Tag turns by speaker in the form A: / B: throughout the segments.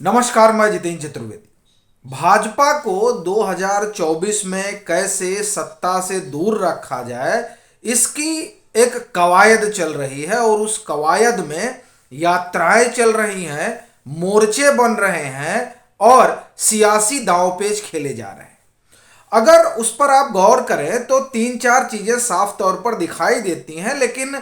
A: नमस्कार, मैं जितेंद्र चतुर्वेदी। भाजपा को 2024 में कैसे सत्ता से दूर रखा जाए, इसकी एक कवायद चल रही है और उस कवायद में यात्राएं चल रही हैं, मोर्चे बन रहे हैं और सियासी दांवपेच खेले जा रहे हैं। अगर उस पर आप गौर करें तो तीन चार चीजें साफ तौर पर दिखाई देती हैं, लेकिन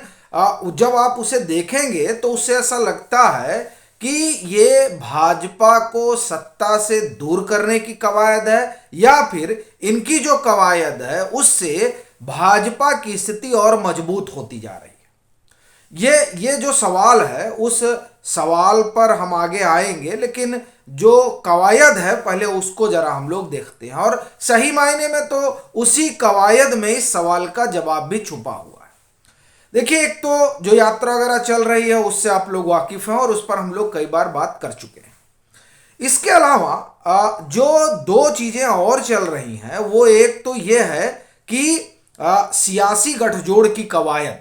A: जब आप उसे देखेंगे तो उससे ऐसा लगता है कि ये भाजपा को सत्ता से दूर करने की कवायद है या फिर इनकी जो कवायद है उससे भाजपा की स्थिति और मजबूत होती जा रही है। ये जो सवाल है उस सवाल पर हम आगे आएंगे, लेकिन जो कवायद है पहले उसको जरा हम लोग देखते हैं और सही मायने में तो उसी कवायद में इस सवाल का जवाब भी छुपा हुआ है। देखिए, एक तो जो यात्रा वगैरह चल रही है उससे आप लोग वाकिफ हैं और उस पर हम लोग कई बार बात कर चुके हैं। इसके अलावा जो दो चीजें और चल रही हैं वो एक तो ये है कि सियासी गठजोड़ की कवायद।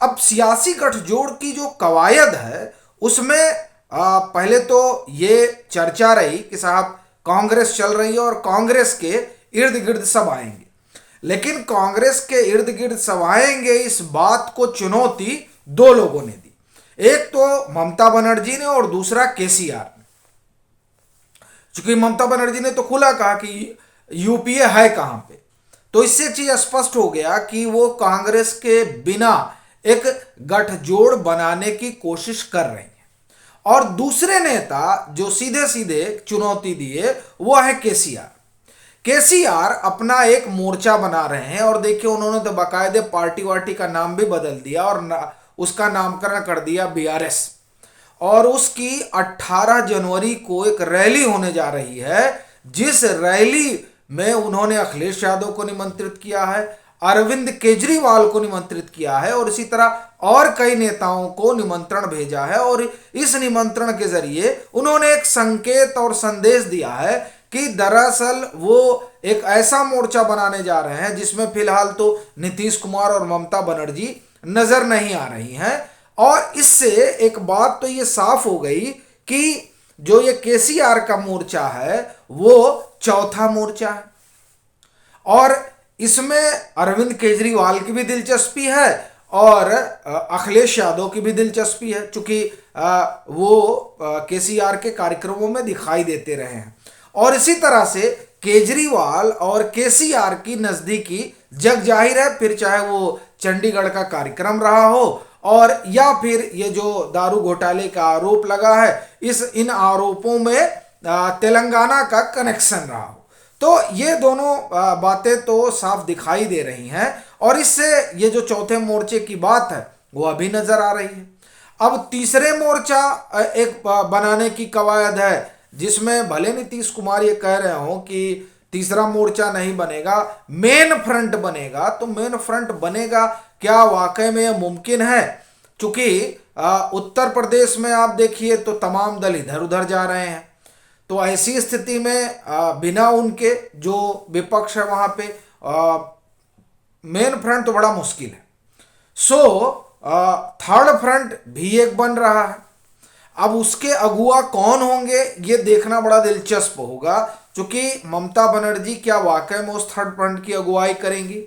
A: अब सियासी गठजोड़ की जो कवायद है उसमें पहले तो ये चर्चा रही कि साहब कांग्रेस चल रही है और कांग्रेस के इर्द गिर्द सब आएंगे, लेकिन कांग्रेस के इर्द गिर्द सब आएंगे इस बात को चुनौती दो लोगों ने दी। एक तो ममता बनर्जी ने और दूसरा केसीआर ने। चूंकि ममता बनर्जी ने तो खुला कहा कि यूपीए है कहां पे, तो इससे एक चीज स्पष्ट हो गया कि वो कांग्रेस के बिना एक गठजोड़ बनाने की कोशिश कर रही है। और दूसरे नेता जो सीधे सीधे चुनौती दिए वो है केसीआर। केसीआर अपना एक मोर्चा बना रहे हैं और देखिए उन्होंने तो बाकायदे पार्टी वार्टी का नाम भी बदल दिया और उसका नामकरण कर दिया बीआरएस। और उसकी 18 जनवरी को एक रैली होने जा रही है, जिस रैली में उन्होंने अखिलेश यादव को निमंत्रित किया है, अरविंद केजरीवाल को निमंत्रित किया है और इसी तरह और कई नेताओं को निमंत्रण भेजा है। और इस निमंत्रण के जरिए उन्होंने एक संकेत और संदेश दिया है कि दरअसल वो एक ऐसा मोर्चा बनाने जा रहे हैं जिसमें फिलहाल तो नीतीश कुमार और ममता बनर्जी नजर नहीं आ रही हैं। और इससे एक बात तो ये साफ हो गई कि जो ये केसीआर का मोर्चा है वो चौथा मोर्चा है और इसमें अरविंद केजरीवाल की भी दिलचस्पी है और अखिलेश यादव की भी दिलचस्पी है, क्योंकि वो केसीआर के कार्यक्रमों में दिखाई देते रहे हैं। और इसी तरह से केजरीवाल और केसीआर की नजदीकी जग जाहिर है, फिर चाहे वो चंडीगढ़ का कार्यक्रम रहा हो और या फिर ये जो दारू घोटाले का आरोप लगा है इन आरोपों में तेलंगाना का कनेक्शन रहा हो। तो ये दोनों बातें तो साफ दिखाई दे रही हैं और इससे ये जो चौथे मोर्चे की बात है वो अभी नजर आ रही है। अब तीसरे मोर्चा एक बनाने की कवायद है, जिसमें भले नीतीश कुमार ये कह रहे हो कि तीसरा मोर्चा नहीं बनेगा, मेन फ्रंट बनेगा। तो मेन फ्रंट बनेगा क्या वाकई में यह मुमकिन है? क्योंकि उत्तर प्रदेश में आप देखिए तो तमाम दल इधर उधर जा रहे हैं, तो ऐसी स्थिति में बिना उनके जो विपक्ष है वहां पे मेन फ्रंट तो बड़ा मुश्किल है। सो थर्ड फ्रंट भी एक बन रहा है। अब उसके अगुआ कौन होंगे ये देखना बड़ा दिलचस्प होगा, क्योंकि ममता बनर्जी क्या वाकई में उस थर्ड फ्रंट की अगुवाई करेंगी।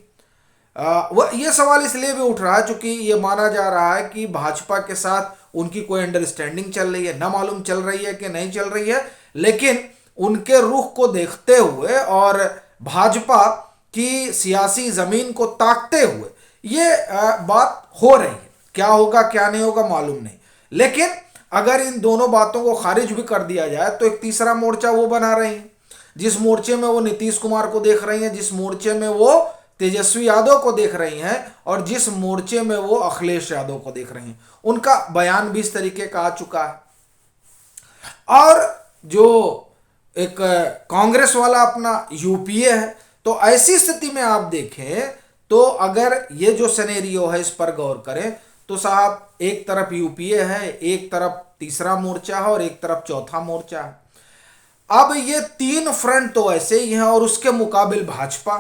A: वह ये सवाल इसलिए भी उठ रहा है क्योंकि ये माना जा रहा है कि भाजपा के साथ उनकी कोई अंडरस्टैंडिंग चल रही है, ना मालूम चल रही है कि नहीं चल रही है, लेकिन उनके रुख को देखते हुए और भाजपा की सियासी जमीन को ताकते हुए ये बात हो रही है। क्या होगा क्या नहीं होगा मालूम नहीं, लेकिन अगर इन दोनों बातों को खारिज भी कर दिया जाए तो एक तीसरा मोर्चा वो बना रही है, जिस मोर्चे में वो नीतीश कुमार को देख रही हैं, जिस मोर्चे में वो तेजस्वी यादव को देख रही हैं और जिस मोर्चे में वो अखिलेश यादव को देख रही हैं। उनका बयान भी इस तरीके का आ चुका है। और जो एक कांग्रेस वाला अपना यूपीए है, तो ऐसी स्थिति में आप देखें तो अगर ये जो सिनेरियो है इस पर गौर करें तो साहब एक तरफ यूपीए है, एक तरफ तीसरा मोर्चा है और एक तरफ चौथा मोर्चा है। अब ये तीन फ्रंट तो ऐसे ही हैं और उसके मुकाबिल भाजपा,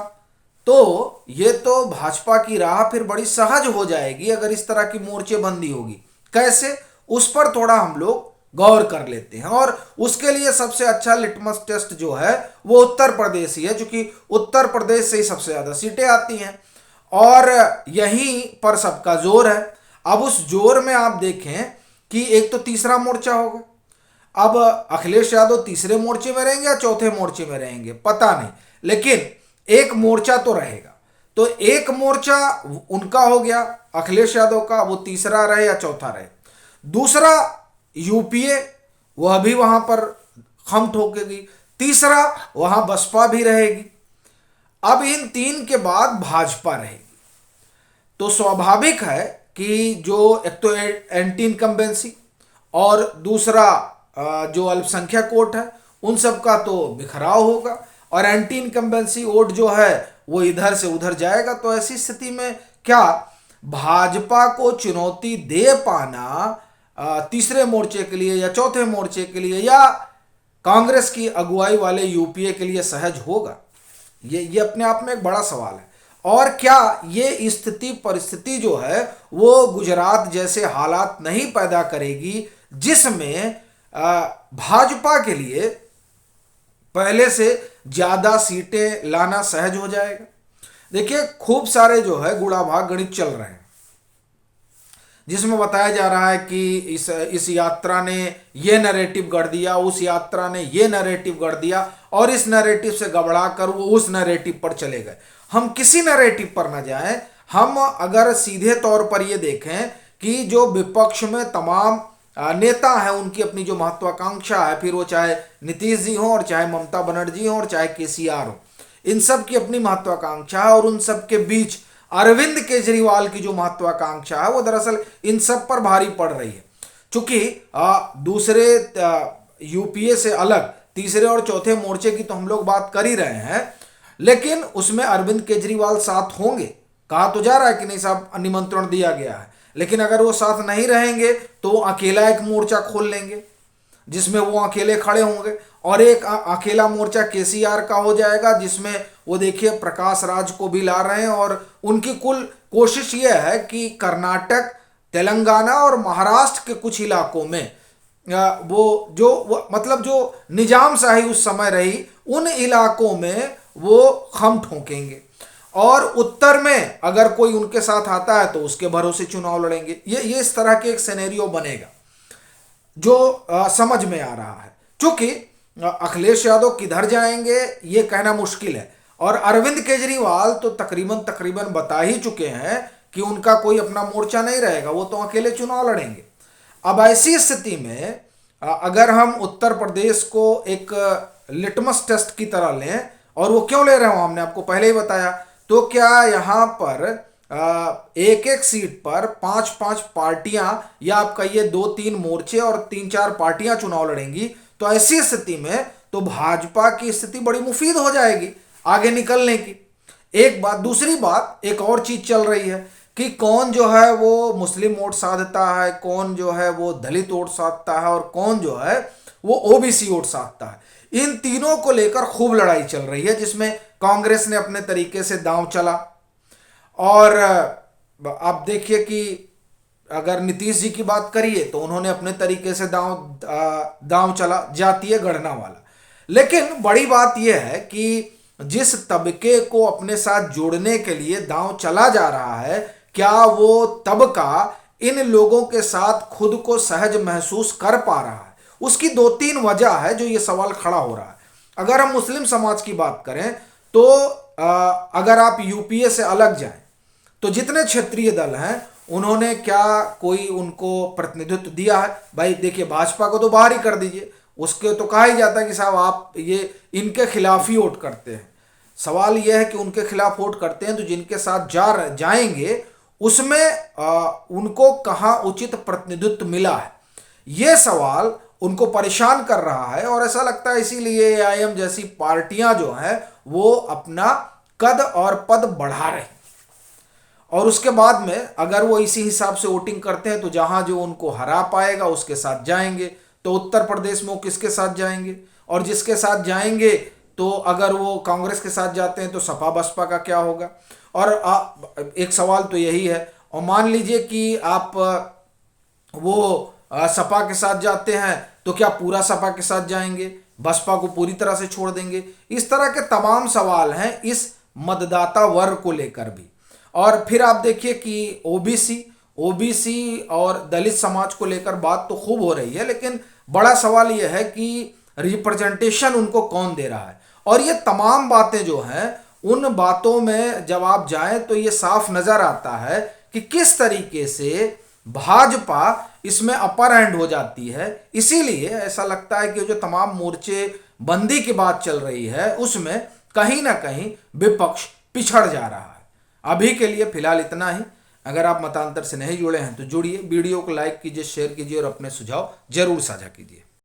A: तो ये तो भाजपा की राह फिर बड़ी सहज हो जाएगी अगर इस तरह की मोर्चेबंदी होगी। कैसे, उस पर थोड़ा हम लोग गौर कर लेते हैं। और उसके लिए सबसे अच्छा लिटमस टेस्ट जो है वो उत्तर प्रदेश ही है, क्योंकि उत्तर प्रदेश से ही सबसे ज़्यादा सीटें आती हैं और यहीं पर सबका जोर है। अब उस जोर में आप देखें कि एक तो तीसरा मोर्चा होगा। अब अखिलेश यादव तीसरे मोर्चे में रहेंगे या चौथे मोर्चे में रहेंगे पता नहीं, लेकिन एक मोर्चा तो रहेगा। तो एक मोर्चा उनका हो गया अखिलेश यादव का, वो तीसरा रहे या चौथा रहे। दूसरा यूपीए, वह भी वहां पर खम ठोकेगी। तीसरा वहां बसपा भी रहेगी। अब इन तीन के बाद भाजपा रहेगी। तो स्वाभाविक है कि जो एक तो एंटी इनकम्बेंसी और दूसरा जो अल्पसंख्यक वोट है उन सब का तो बिखराव होगा और एंटी इनकम्बेंसी वोट जो है वो इधर से उधर जाएगा। तो ऐसी स्थिति में क्या भाजपा को चुनौती दे पाना तीसरे मोर्चे के लिए या चौथे मोर्चे के लिए या कांग्रेस की अगुवाई वाले यूपीए के लिए सहज होगा? ये अपने आप में एक बड़ा सवाल है। और क्या ये स्थिति परिस्थिति जो है वो गुजरात जैसे हालात नहीं पैदा करेगी जिसमें भाजपा के लिए पहले से ज्यादा सीटें लाना सहज हो जाएगा? देखिए खूब सारे जो है गुणा भाग गणित चल रहे हैं जिसमें बताया जा रहा है कि इस यात्रा ने ये नैरेटिव गढ़ दिया, उस यात्रा ने ये नैरेटिव गढ़ दिया और इस नैरेटिव से घबरा कर वो उस नैरेटिव पर चले गए। हम किसी नैरेटिव पर ना जाएं। हम अगर सीधे तौर पर ये देखें कि जो विपक्ष में तमाम नेता है उनकी अपनी जो महत्वाकांक्षा है, फिर वो चाहे नीतीश जी हो और चाहे ममता बनर्जी हो और चाहे केसीआर हो, इन सब की अपनी महत्वाकांक्षा है और उन सब के बीच अरविंद केजरीवाल की जो महत्वाकांक्षा है वो दरअसल इन सब पर भारी पड़ रही है। चूंकि दूसरे यूपीए से अलग तीसरे और चौथे मोर्चे की तो हम लोग बात कर ही रहे हैं, लेकिन उसमें अरविंद केजरीवाल साथ होंगे। कहा तो जा रहा है कि नहीं साहब निमंत्रण दिया गया है, लेकिन अगर वो साथ नहीं रहेंगे तो वो अकेला एक मोर्चा खोल लेंगे जिसमें वो अकेले खड़े होंगे और एक अकेला मोर्चा केसीआर का हो जाएगा जिसमें वो देखिए प्रकाश राज को भी ला रहे हैं और उनकी कुल कोशिश ये है कि कर्नाटक, तेलंगाना और महाराष्ट्र के कुछ इलाकों में वो मतलब जो निजामशाही उस समय रही उन इलाकों में वो खम ठोकेंगे और उत्तर में अगर कोई उनके साथ आता है तो उसके भरोसे चुनाव लड़ेंगे। ये इस तरह के एक सिनेरियो बनेगा जो समझ में आ रहा है। चूंकि अखिलेश यादव किधर जाएंगे ये कहना मुश्किल है और अरविंद केजरीवाल तो तकरीबन बता ही चुके हैं कि उनका कोई अपना मोर्चा नहीं रहेगा, वो तो अकेले चुनाव लड़ेंगे। अब ऐसी स्थिति में अगर हम उत्तर प्रदेश को एक लिटमस टेस्ट की तरह लें, और वो क्यों ले रहे हो हमने आपको पहले ही बताया, तो क्या यहाँ पर एक एक सीट पर 5-5 पार्टियां या आप कहिए 2-3 मोर्चे और 3-4 पार्टियां चुनाव लड़ेंगी, तो ऐसी स्थिति में तो भाजपा की स्थिति बड़ी मुफीद हो जाएगी आगे निकलने की। एक बात, दूसरी बात एक और चीज चल रही है कि कौन जो है वो मुस्लिम वोट साधता है, कौन जो है वो दलित वोट साधता है और कौन जो है वो ओबीसी वोट साधता है। इन तीनों को लेकर खूब लड़ाई चल रही है जिसमें कांग्रेस ने अपने तरीके से दांव चला और आप देखिए कि अगर नीतीश जी की बात करिए तो उन्होंने अपने तरीके से दांव चला जातीय गणना वाला। लेकिन बड़ी बात यह है कि जिस तबके को अपने साथ जोड़ने के लिए दांव चला जा रहा है, क्या वो तबका इन लोगों के साथ खुद को सहज महसूस कर पा रहा है? उसकी 2-3 वजह है जो ये सवाल खड़ा हो रहा है। अगर हम मुस्लिम समाज की बात करें तो अगर आप यूपीए से अलग जाएं तो जितने क्षेत्रीय दल हैं उन्होंने क्या कोई उनको प्रतिनिधित्व दिया है? भाई देखिए भाजपा को तो बाहर ही कर दीजिए, उसके तो कहा ही जाता है कि साहब आप ये इनके खिलाफ ही वोट करते हैं। सवाल यह है कि उनके खिलाफ वोट करते हैं तो जिनके साथ जाएंगे उसमें उनको कहाँ उचित प्रतिनिधित्व मिला है, ये सवाल उनको परेशान कर रहा है। और ऐसा लगता है इसीलिए एआईएम जैसी पार्टियां जो हैं वो अपना कद और पद बढ़ा रहे हैं और उसके बाद में अगर वो इसी हिसाब से वोटिंग करते हैं तो जहां जो उनको हरा पाएगा उसके साथ जाएंगे। तो उत्तर प्रदेश में वो किसके साथ जाएंगे, और जिसके साथ जाएंगे तो अगर वो कांग्रेस के साथ जाते हैं तो सपा बसपा का क्या होगा? और एक सवाल तो यही है। और मान लीजिए कि आप वो सपा के साथ जाते हैं तो क्या पूरा सपा के साथ जाएंगे, बसपा को पूरी तरह से छोड़ देंगे। इस तरह के तमाम सवाल हैं इस मतदाता वर्ग को लेकर भी। और फिर आप देखिए कि ओबीसी और दलित समाज को लेकर बात तो खूब हो रही है, लेकिन बड़ा सवाल यह है कि रिप्रेजेंटेशन उनको कौन दे रहा है। और ये तमाम बातें जो हैं, उन बातों में जब आप जाएं तो ये साफ नजर आता है कि किस तरीके से भाजपा इसमें अपर हैंड हो जाती है। इसीलिए ऐसा लगता है कि जो तमाम मोर्चे बंदी की बात चल रही है उसमें कहीं ना कहीं विपक्ष पिछड़ जा रहा है। अभी के लिए फिलहाल इतना ही। अगर आप मतांतर से नहीं जुड़े हैं तो जुड़िए, वीडियो को लाइक कीजिए, शेयर कीजिए और अपने सुझाव जरूर साझा कीजिए।